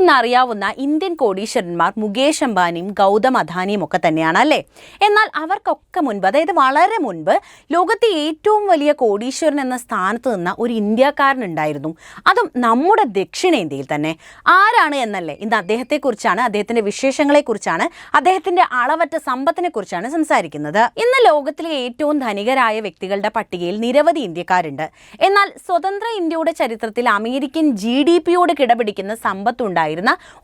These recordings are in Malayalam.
ഇന്ന് അറിയാവുന്ന ഇന്ത്യൻ കോടീശ്വരന്മാർ മുകേഷ് അംബാനിയും ഗൗതം അദാനിയും ഒക്കെ തന്നെയാണ് അല്ലേ. എന്നാൽ അവർക്കൊക്കെ മുൻപ്, അതായത് വളരെ മുൻപ്, ലോകത്തെ ഏറ്റവും വലിയ കോടീശ്വരൻ എന്ന സ്ഥാനത്ത് നിന്ന ഒരു ഇന്ത്യക്കാരനുണ്ടായിരുന്നു. അതും നമ്മുടെ ദക്ഷിണേന്ത്യയിൽ തന്നെ. ആരാണ് എന്നല്ലേ ഇന്ന് അദ്ദേഹത്തെക്കുറിച്ചാണ്, അദ്ദേഹത്തിന്റെ വിശേഷങ്ങളെക്കുറിച്ചാണ്, അദ്ദേഹത്തിന്റെ അളവറ്റ സമ്പത്തിനെ കുറിച്ചാണ് സംസാരിക്കുന്നത്. ഇന്ന് ലോകത്തിലെ ഏറ്റവും ധനികരായ വ്യക്തികളുടെ പട്ടികയിൽ നിരവധി ഇന്ത്യക്കാരുണ്ട്. എന്നാൽ സ്വതന്ത്ര ഇന്ത്യയുടെ ചരിത്രത്തിൽ അമേരിക്കൻ GDPയോട് കിടപിടിക്കുന്ന സമ്പത്തുണ്ടായിരുന്ന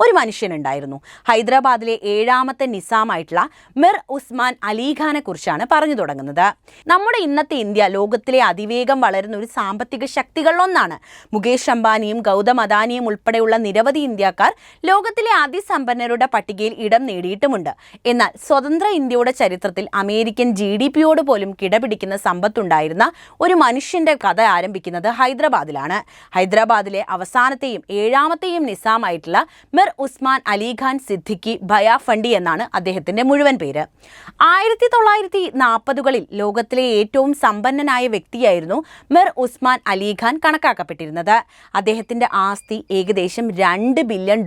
ഒരു മനുഷ്യനുണ്ടായിരുന്നു. ഹൈദരാബാദിലെ 7ാമത്തെ നിസാമായിട്ടുള്ള മിർ ഉസ്മാൻ അലിഖാനെ കുറിച്ചാണ് പറഞ്ഞു തുടങ്ങുന്നത്. നമ്മുടെ ഇന്നത്തെ ഇന്ത്യ ലോകത്തിലെ അതിവേഗം വളരുന്ന ഒരു സാമ്പത്തിക ശക്തികളിലൊന്നാണ്. മുകേഷ് അംബാനിയും ഗൗതം അദാനിയും ഉൾപ്പെടെയുള്ള നിരവധി ഇന്ത്യക്കാർ ലോകത്തിലെ അതിസമ്പന്നരുടെ പട്ടികയിൽ ഇടം നേടിയിട്ടുമുണ്ട്. എന്നാൽ സ്വതന്ത്ര ഇന്ത്യയുടെ ചരിത്രത്തിൽ അമേരിക്കൻ GDPയോട് പോലും കിടപിടിക്കുന്ന സമ്പത്തുണ്ടായിരുന്ന ഒരു മനുഷ്യന്റെ കഥ ആരംഭിക്കുന്നത് ഹൈദരാബാദിലാണ്. ഹൈദരാബാദിലെ അവസാനത്തെയും 7ാമത്തെയും നിസാമായിട്ടുള്ള മിർ ഉസ്മാൻ അലിഖാൻ സിദ്ദിഖി ഭയാഫണ്ടി എന്നാണ് അദ്ദേഹത്തിന്റെ മുഴുവൻ പേര്. 1940കളിൽ ലോകത്തിലെ ഏറ്റവും സമ്പന്നനായ വ്യക്തിയായിരുന്നു മിർ ഉസ്മാൻ അലിഖാൻ കണക്കാക്കപ്പെട്ടിരുന്നത്. അദ്ദേഹത്തിന്റെ ആസ്തി ഏകദേശം $2 ബില്യൺ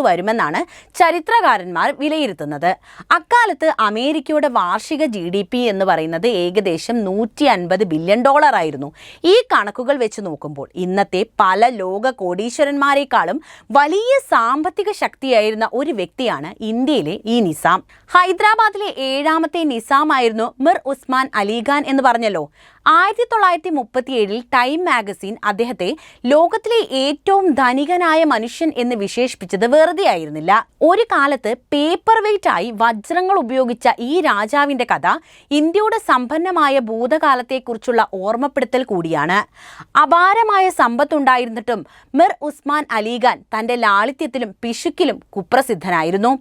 വരുമെന്നാണ് ചരിത്രകാരന്മാർ വിലയിരുത്തുന്നത്. അക്കാലത്ത് അമേരിക്കയുടെ വാർഷിക GDP എന്ന് പറയുന്നത് ഏകദേശം $150 ബില്യൺ ആയിരുന്നു. ഈ കണക്കുകൾ വെച്ച് നോക്കുമ്പോൾ ഇന്നത്തെ പല ലോക കോടീശ്വരന്മാരെക്കാളും വലിയ സാമ്പത്തിക ശക്തിയായിരുന്ന ഒരു വ്യക്തിയാണ് ഇന്ത്യയിലെ ഈ നിസാം. ഹൈദരാബാദിലെ 7ാമത്തെ നിസാമായിരുന്നു മിർ ഉസ്മാൻ അലിഖാൻ എന്ന് പറഞ്ഞല്ലോ. 1937 ടൈം മാഗസിൻ അദ്ദേഹത്തെ ലോകത്തിലെ ഏറ്റവും ധനികനായ മനുഷ്യൻ എന്ന് വിശേഷിപ്പിച്ചത് വെറുതെ ആയിരുന്നില്ല. ഒരു കാലത്ത് പേപ്പർ വെയിറ്റ് ആയി വജ്രങ്ങൾ ഉപയോഗിച്ച ഈ രാജാവിന്റെ കഥ ഇന്ത്യയുടെ സമ്പന്നമായ ഭൂതകാലത്തെക്കുറിച്ചുള്ള ഓർമ്മപ്പെടുത്തൽ കൂടിയാണ്. അപാരമായ സമ്പത്തുണ്ടായിരുന്നിട്ടും മിർ ഉസ്മാൻ അലിഖാൻ തന്റെ ലാളിത്യത്തിലും പിശുക്കിലും കുപ്രസിദ്ധനായിരുന്നു.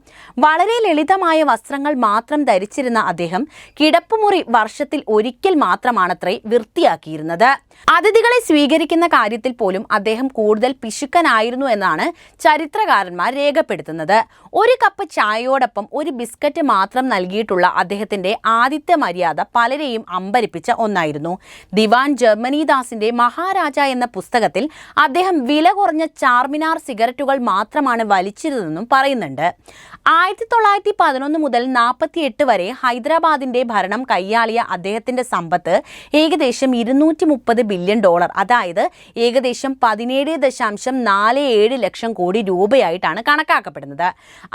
വളരെ ലളിതമായ വസ്ത്രങ്ങൾ മാത്രം ധരിച്ചിരുന്ന അദ്ദേഹം കിടപ്പുമുറി വർഷത്തിൽ ഒരിക്കൽ മാത്രമാണത്രേ വൃത്തിയാക്കിയിരുന്നത്. അതിഥികളെ സ്വീകരിക്കുന്ന കാര്യത്തിൽ പോലും അദ്ദേഹം കൂടുതൽ പിശുക്കനായിരുന്നു എന്നാണ് ചരിത്രകാരന്മാർ രേഖപ്പെടുത്തുന്നത്. ഒരു കപ്പ് ചായയോടൊപ്പം ഒരു ബിസ്ക്കറ്റ് മാത്രം നൽകിയിട്ടുള്ള അദ്ദേഹത്തിന്റെ ആദിത്യ മര്യാദ പലരെയും അമ്പരിപ്പിച്ച ഒന്നായിരുന്നു. ദിവാൻ ജർമ്മനിദാസിന്റെ മഹാരാജ എന്ന പുസ്തകത്തിൽ അദ്ദേഹം വില കുറഞ്ഞ ചാർമിനാർ സിഗരറ്റുകൾ മാത്രമാണ് വലിച്ചിരുന്നതെന്നും പറയുന്നുണ്ട്. 1911 മുതൽ 48 വരെ ഹൈദരാബാദിന്റെ ഭരണം കൈയാളിയ അദ്ദേഹത്തിന്റെ സമ്പത്ത് ഏകദേശം $230 ബില്യൺ, അതായത് ഏകദേശം 17.47 ലക്ഷം കോടി രൂപയായിട്ടാണ് കണക്കാക്കപ്പെടുന്നത്.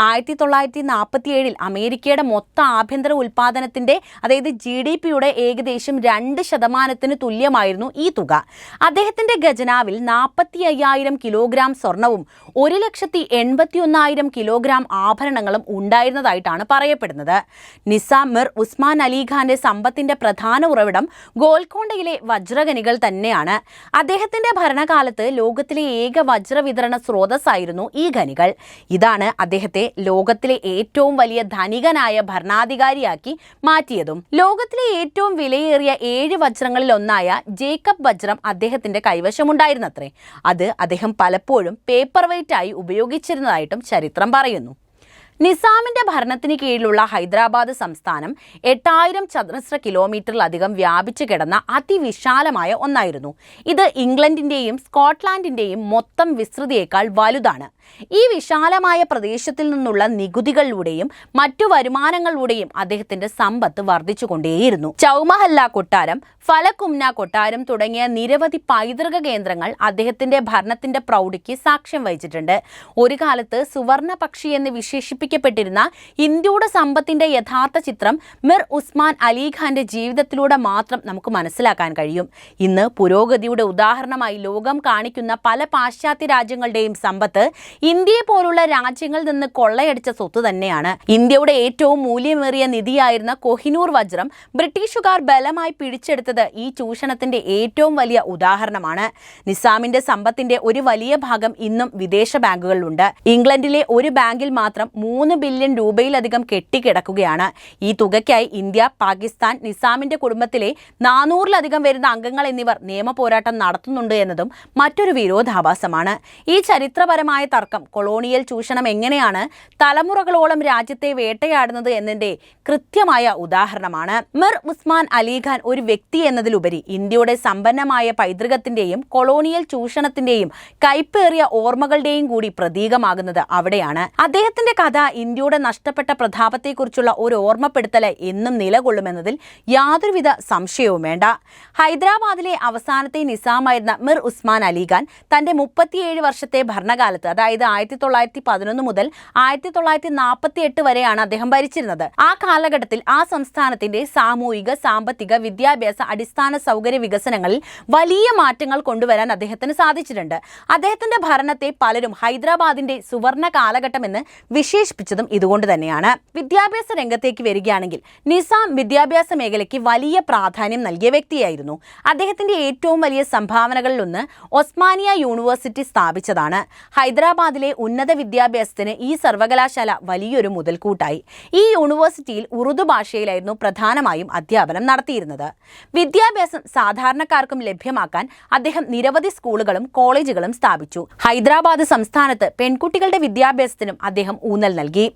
1947 അമേരിക്കയുടെ മൊത്ത ആഭ്യന്തര ഉൽപാദനത്തിന്റെ, അതായത് GDPയുടെ ഏകദേശം 2% തുല്യമായിരുന്നു ഈ തുക. അദ്ദേഹത്തിന്റെ ഖജനാവിൽ 45,000 കിലോഗ്രാം സ്വർണവും 1,81,000 കിലോഗ്രാം ആഭരണങ്ങളും ഉണ്ടായിരുന്നതായിട്ടാണ് പറയപ്പെടുന്നത്. നിസാം മിർ ഉസ്മാൻ അലിഖാന്റെ സമ്പത്തിന്റെ പ്രധാന ഉറവിടം ഗോൽക്കൊണ്ടയിലെ വജ്രഖനികൾ തന്നെയാണ്. അദ്ദേഹത്തിന്റെ ഭരണകാലത്ത് ലോകത്തിലെ ഏക വജ്ര വിതരണ സ്രോതസ്സായിരുന്നു ഈ ഖനികൾ. ഇതാണ് അദ്ദേഹത്തെ ലോകത്തിലെ ഏറ്റവും വലിയ ധനികനായ ഭരണാധികാരിയാക്കി മാറ്റിയതും. ലോകത്തിലെ ഏറ്റവും വിലയേറിയ 7 വജ്രങ്ങളിൽ ഒന്നായ ജേക്കബ് വജ്രം അദ്ദേഹത്തിന്റെ കൈവശമുണ്ടായിരുന്നത്രേ. അത് അദ്ദേഹം പലപ്പോഴും പേപ്പർ വെയിറ്റ് ആയി ഉപയോഗിച്ചിരുന്നതായിട്ടും ചരിത്രം പറയുന്നു. നിസാമിന്റെ ഭരണത്തിന് കീഴിലുള്ള ഹൈദരാബാദ് സംസ്ഥാനം 8000 ചതുരശ്ര കിലോമീറ്ററിലധികം വ്യാപിച്ചു കിടന്ന അതിവിശാലമായ ഒന്നായിരുന്നു. ഇത് ഇംഗ്ലണ്ടിന്റെയും സ്കോട്ട്ലാൻഡിന്റെയും മൊത്തം വിസ്തൃതിയേക്കാൾ വലുതാണ്. ഈ വിശാലമായ പ്രദേശത്തിൽ നിന്നുള്ള നികുതികളിലൂടെയും മറ്റു വരുമാനങ്ങളിലൂടെയും അദ്ദേഹത്തിന്റെ സമ്പത്ത് വർദ്ധിച്ചുകൊണ്ടേയിരുന്നു. ചൗമഹല്ല കൊട്ടാരം, ഫലകുംന കൊട്ടാരം തുടങ്ങിയ നിരവധി പൈതൃക കേന്ദ്രങ്ങൾ അദ്ദേഹത്തിന്റെ ഭരണത്തിന്റെ പ്രൗഢിക്ക് സാക്ഷ്യം വഹിച്ചിട്ടുണ്ട്. ഒരു കാലത്ത് സുവർണ പക്ഷി എന്ന് വിശേഷിപ്പിക്കപ്പെട്ടിരുന്ന ഇന്ത്യയുടെ സമ്പത്തിന്റെ യഥാർത്ഥ ചിത്രം മിർ ഉസ്മാൻ അലിഖാന്റെ ജീവിതത്തിലൂടെ മാത്രം നമുക്ക് മനസ്സിലാക്കാൻ കഴിയും. ഇന്ന് പുരോഗതിയുടെ ഉദാഹരണമായി ലോകം കാണിക്കുന്ന പല പാശ്ചാത്യ രാജ്യങ്ങളുടെയും സമ്പത്ത് ഇന്ത്യയെ പോലുള്ള രാജ്യങ്ങളിൽ നിന്ന് കൊള്ളയടിച്ച സ്വത്ത് തന്നെയാണ്. ഇന്ത്യയുടെ ഏറ്റവും മൂല്യമേറിയ നിധിയായിരുന്ന കൊഹിനൂർ വജ്രം ബ്രിട്ടീഷുകാർ ബലമായി പിടിച്ചെടുത്തത് ഈ ചൂഷണത്തിന്റെ ഏറ്റവും വലിയ ഉദാഹരണമാണ്. നിസാമിന്റെ സമ്പത്തിന്റെ ഒരു വലിയ ഭാഗം ഇന്നും വിദേശ ബാങ്കുകളിലുണ്ട്. ഇംഗ്ലണ്ടിലെ ഒരു ബാങ്കിൽ മാത്രം 3 ബില്യൺ രൂപയിലധികം കെട്ടിക്കിടക്കുകയാണ്. ഈ തുകയ്ക്കായി ഇന്ത്യ, പാകിസ്ഥാൻ, നിസാമിന്റെ കുടുംബത്തിലെ 400-ലധികം വരുന്ന അംഗങ്ങൾ എന്നിവർ നിയമ പോരാട്ടം നടത്തുന്നുണ്ട് എന്നതും മറ്റൊരു വിരോധാഭാസമാണ്. ഈ ചരിത്രപരമായ തർക്കം കൊളോണിയൽ ചൂഷണം എങ്ങനെയാണ് തലമുറകളോളം രാജ്യത്തെ വേട്ടയാടുന്നത് എന്നതിന്റെ കൃത്യമായ ഉദാഹരണമാണ്. മിർ ഉസ്മാൻ അലിഖാൻ ഒരു വ്യക്തി എന്നതിലുപരി ഇന്ത്യയുടെ സമ്പന്നമായ പൈതൃകത്തിന്റെയും കൊളോണിയൽ ചൂഷണത്തിന്റെയും കൈപ്പേറിയ ഓർമ്മകളുടെയും കൂടി പ്രതീകമാകുന്നത് അവിടെയാണ്. അദ്ദേഹത്തിന്റെ കഥ ഇന്ത്യയുടെ നഷ്ടപ്പെട്ട പ്രതാപത്തെക്കുറിച്ചുള്ള ഒരു ഓർമ്മപ്പെടുത്തൽ എന്നും നിലകൊള്ളുമെന്നതിൽ യാതൊരുവിധ സംശയവും വേണ്ട. ഹൈദരാബാദിലെ അവസാനത്തെ നിസാമായിരുന്ന മിർ ഉസ്മാൻ അലിഖാൻ തന്റെ 37 വർഷത്തെ ഭരണകാലത്ത്, അതായത് 1911 മുതൽ 1948 വരെയാണ് അദ്ദേഹം ഭരിച്ചിരുന്നത്. ആ കാലഘട്ടത്തിൽ ആ സംസ്ഥാനത്തിന്റെ സാമൂഹിക, സാമ്പത്തിക, വിദ്യാഭ്യാസ, അടിസ്ഥാന സൗകര്യ വികസനങ്ങളിൽ വലിയ മാറ്റങ്ങൾ കൊണ്ടുവരാൻ അദ്ദേഹത്തിന് സാധിച്ചിട്ടുണ്ട്. അദ്ദേഹത്തിന്റെ ഭരണത്തെ പലരും ഹൈദരാബാദിന്റെ സുവർണ കാലഘട്ടമെന്ന് വിശേഷിപ്പിച്ചതും ഇതുകൊണ്ട് തന്നെയാണ്. വിദ്യാഭ്യാസ രംഗത്തേക്ക് വരികയാണെങ്കിൽ നിസാം വിദ്യാഭ്യാസ മേഖലയ്ക്ക് വലിയ പ്രാധാന്യം നൽകിയ വ്യക്തിയായിരുന്നു. അദ്ദേഹത്തിന്റെ ഏറ്റവും വലിയ സംഭാവനകളിലൊന്ന് ഒസ്മാനിയ യൂണിവേഴ്സിറ്റി സ്ഥാപിച്ചതാണ്. ഹൈദരാബാദിലെ ഉന്നത വിദ്യാഭ്യാസത്തിന് ഈ സർവകലാശാല വലിയൊരു മുതൽക്കൂട്ടായി. ഈ യൂണിവേഴ്സിറ്റിയിൽ ഉറുദു ഭാഷയിലായിരുന്നു പ്രധാനമായും അധ്യാപനം നടത്തിയിരുന്നത്. വിദ്യാഭ്യാസം സാധാരണക്കാർക്കും ലഭ്യമാക്കാൻ അദ്ദേഹം നിരവധി സ്കൂളുകളും കോളേജുകളും സ്ഥാപിച്ചു. ഹൈദരാബാദ് സംസ്ഥാനത്ത് പെൺകുട്ടികളുടെ വിദ്യാഭ്യാസത്തിനും അദ്ദേഹം ഊന്നൽ നൽകി.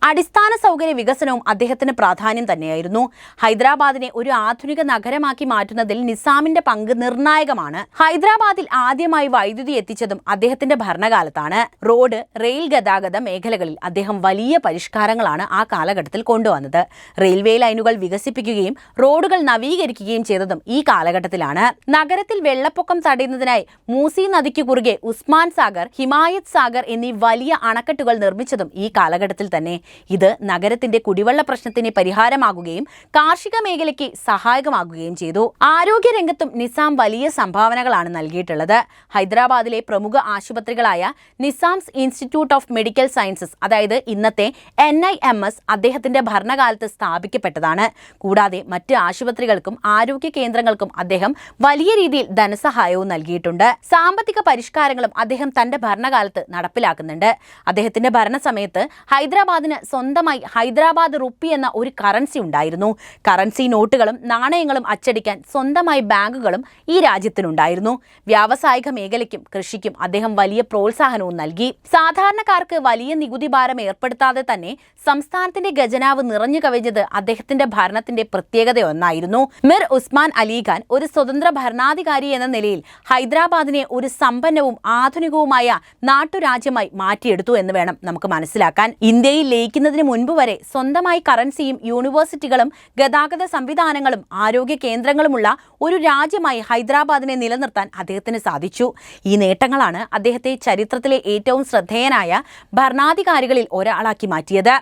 അടിസ്ഥാന സൗകര്യ വികസനവും അദ്ദേഹത്തിന് പ്രാധാന്യം തന്നെയായിരുന്നു. ഹൈദരാബാദിനെ ഒരു ആധുനിക നഗരമാക്കി മാറ്റുന്നതിൽ നിസാമിന്റെ പങ്ക് നിർണായകമാണ്. ഹൈദരാബാദിൽ ആദ്യമായി വൈദ്യുതി എത്തിച്ചതും അദ്ദേഹത്തിന്റെ ഭരണകാലത്താണ്. റോഡ്, റെയിൽ ഗതാഗത മേഖലകളിൽ അദ്ദേഹം വലിയ പരിഷ്കാരങ്ങളാണ് ആ കാലഘട്ടത്തിൽ കൊണ്ടുവന്നത്. റെയിൽവേ ലൈനുകൾ വികസിപ്പിക്കുകയും റോഡുകൾ നവീകരിക്കുകയും ചെയ്തതും ഈ കാലഘട്ടത്തിലാണ്. നഗരത്തിൽ വെള്ളപ്പൊക്കം തടയുന്നതിനായി മൂസി നദിക്ക് കുറുകെ ഉസ്മാൻ സാഗർ, ഹിമായത് സാഗർ എന്നീ വലിയ അണക്കെട്ടുകൾ നിർമ്മിച്ചതും ഈ കാലഘട്ടത്തിൽ തന്നെ. ഇത് നഗരത്തിന്റെ കുടിവെള്ള പ്രശ്നത്തിന് പരിഹാരമാകുകയും കാർഷിക മേഖലയ്ക്ക് സഹായകമാകുകയും ചെയ്തു. ആരോഗ്യ രംഗത്തും നിസാം വലിയ സംഭാവനകളാണ് നൽകിയിട്ടുള്ളത്. ഹൈദരാബാദിലെ പ്രമുഖ ആശുപത്രികളായ Nizam's institute of medical sciences, അതായത് ഇന്നത്തെ NIMS, അദ്ദേഹത്തിന്റെ ഭരണകാലത്ത് സ്ഥാപിക്കപ്പെട്ടതാണ്. കൂടാതെ മറ്റ് ആശുപത്രികൾക്കും ആരോഗ്യ കേന്ദ്രങ്ങൾക്കും അദ്ദേഹം വലിയ രീതിയിൽ ധനസഹായവും നൽകിയിട്ടുണ്ട്. സാമ്പത്തിക പരിഷ്കാരങ്ങളും അദ്ദേഹം തന്റെ ഭരണകാലത്ത് നടപ്പിലാക്കുന്നുണ്ട്. അദ്ദേഹത്തിന്റെ ഭരണസമയത്ത് ഹൈദരാബാദിന് സ്വന്തമായി ഹൈദരാബാദ് റുപ്പി എന്ന ഒരു കറൻസി ഉണ്ടായിരുന്നു. കറൻസി നോട്ടുകളും നാണയങ്ങളും അച്ചടിക്കാൻ സ്വന്തമായി ബാങ്കുകളും ഈ രാജ്യത്തിനുണ്ടായിരുന്നു. വ്യാവസായിക മേഖലയ്ക്കും കൃഷിക്കും അദ്ദേഹം വലിയ പ്രോത്സാഹനവും നൽകി. സാധാരണക്കാർക്ക് വലിയ നികുതി ഭാരം ഏർപ്പെടുത്താതെ തന്നെ സംസ്ഥാനത്തിന്റെ ഖജനാവ് നിറഞ്ഞു കവിഞ്ഞത് അദ്ദേഹത്തിന്റെ ഭരണത്തിന്റെ പ്രത്യേകതയൊന്നായിരുന്നു. മിർ ഉസ്മാൻ അലിഖാൻ ഒരു സ്വതന്ത്ര ഭരണാധികാരി എന്ന നിലയിൽ ഹൈദരാബാദിനെ ഒരു സമ്പന്നവും ആധുനികവുമായ നാട്ടുരാജ്യമായി മാറ്റിയെടുത്തു എന്ന് വേണം നമുക്ക് മനസ്സിലാക്കാൻ. ഇന്ത്യയിൽ ലയിക്കുന്നതിന് മുൻപ് വരെ സ്വന്തമായി കറൻസിയും യൂണിവേഴ്സിറ്റികളും ഗതാഗത സംവിധാനങ്ങളും ആരോഗ്യ കേന്ദ്രങ്ങളുമുള്ള ഒരു രാജ്യമായി ഹൈദരാബാദിനെ നിലനിർത്താൻ അദ്ദേഹത്തിന് സാധിച്ചു. ഈ നേട്ടങ്ങളാണ് അദ്ദേഹത്തെ ചരിത്രത്തിലെ ഏറ്റവും ശ്രദ്ധേയനായ ഭരണാധികാരികളിൽ ഒരാളാക്കി മാറ്റിയത്.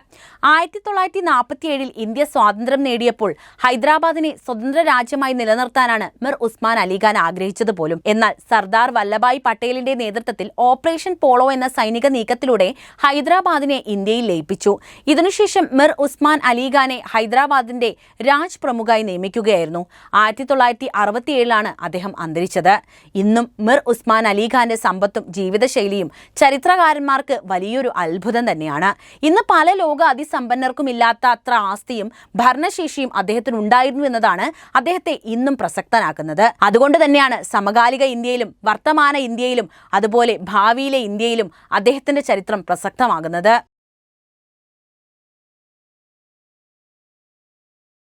1947 ഇന്ത്യ സ്വാതന്ത്ര്യം നേടിയപ്പോൾ ഹൈദരാബാദിനെ സ്വതന്ത്ര രാജ്യമായി നിലനിർത്താനാണ് മിർ ഉസ്മാൻ അലിഖാൻ ആഗ്രഹിച്ചത് പോലും. എന്നാൽ സർദാർ വല്ലഭായ് പട്ടേലിന്റെ നേതൃത്വത്തിൽ ഓപ്പറേഷൻ പോളോ എന്ന സൈനിക നീക്കത്തിലൂടെ ഹൈദരാബാദിനെ ഇന്ത്യയിൽ ലയിപ്പിച്ചു. ഇതിനുശേഷം മിർ ഉസ്മാൻ അലിഖാനെ ഹൈദരാബാദിന്റെ രാജ് പ്രമുഖായി നിയമിക്കുകയായിരുന്നു. 1967 അദ്ദേഹം അന്തരിച്ചത്. ഇന്നും മിർ ഉസ്മാൻ അലിഖാന്റെ സമ്പത്തും ജീവിതശൈലിയും ചരിത്രകാരന്മാർക്ക് വലിയൊരു അത്ഭുതം തന്നെയാണ്. ഇന്ന് പല ലോക അതിസമ്പന്നർക്കും ഇല്ലാത്ത അത്ര ആസ്തിയും ഭരണശേഷിയും അദ്ദേഹത്തിന് ഉണ്ടായിരുന്നു എന്നതാണ് അദ്ദേഹത്തെ ഇന്നും പ്രസക്തനാക്കുന്നത്. അതുകൊണ്ട് തന്നെയാണ് സമകാലിക ഇന്ത്യയിലും വർത്തമാന ഇന്ത്യയിലും അതുപോലെ ഭാവിയിലെ ഇന്ത്യയിലും അദ്ദേഹത്തിന്റെ ചരിത്രം പ്രസക്തമാകുന്നത്.